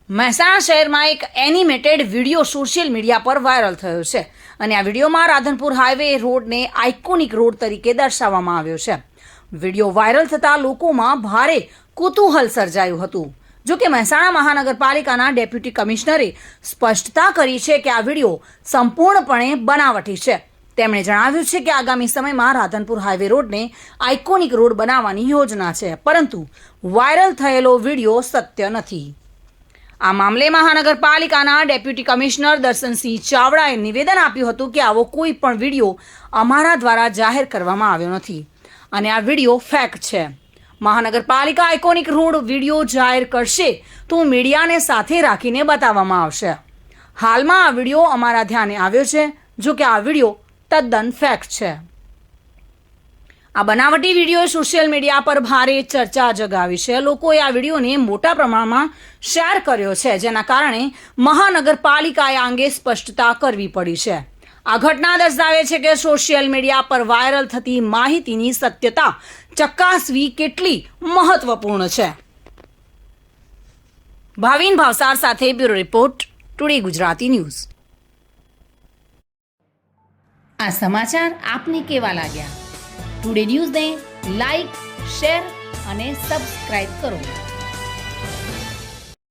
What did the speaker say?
મહેસાણા શહેરમાં એક animated video social media પર વાયરલ થયો છે અને આ વિડીયોમાં રાધનપુર હાઈવે રોડને આઇકોનિક રોડ તરીકે દર્શાવવામાં આવ્યો છે. વિડીયો વાયરલ થતાં લોકોમાં ભારે કુતૂહલ સર્જાયું હતું. જો કે મહેસાણા મહાનગરપાલિકાના ડેપ્યુટી કમિશનરે સ્પષ્ટતા કરી છે કે આ વિડીયો સંપૂર્ણપણે બનાવટી છે. તેમણે જણાવ્યું છે કે આગામી સમયમાં રાધનપુર હાઈવે રોડને આઇકોનિક રોડ બનાવવાની યોજના છે, પરંતુ વાયરલ થયેલો વિડીયો સત્ય નથી. આ મામલે મહાનગરપાલિકાના ડેપ્યુટી કમિશનર દર્શનસિંહ ચાવડાએ નિવેદન આપ્યું હતું કે આવો કોઈ પણ વિડીયો અમારા દ્વારા જાહેર કરવામાં આવ્યો નથી અને આ વિડીયો ફેક છે. મહાનગરપાલિકા આઇકોનિક રોડ વિડીયો જાહેર કરશે તો મીડિયાને સાથે રાખીને બતાવવામાં આવશે. હાલમાં આ વિડીયો અમારા ધ્યાને આવ્યો છે, જો કે આ વિડીયો તદ્દન ફેક છે. આ બનાવટી વિડીયોએ સોશિયલ મીડિયા પર ભારે ચર્ચા જગાવી છે. લોકોએ આ વિડીયોને મોટા પ્રમાણમાં શેર કર્યો છે, જેના કારણે મહાનગરપાલિકાએ આ અંગે સ્પષ્ટતા કરવી પડી છે. આ ઘટના દર્શાવે છે કે સોશિયલ મીડિયા પર વાયરલ થતી માહિતીની સત્યતા ચકાસવી કેટલી મહત્વપૂર્ણ છે. ભાવિન ભાવસાર સાથે bureau report, today Gujarati news. આ સમાચાર આપને કેવા લાગ્યા? ટુડે ન્યૂઝને લાઈક, શેર અને સબસ્ક્રાઇબ કરો.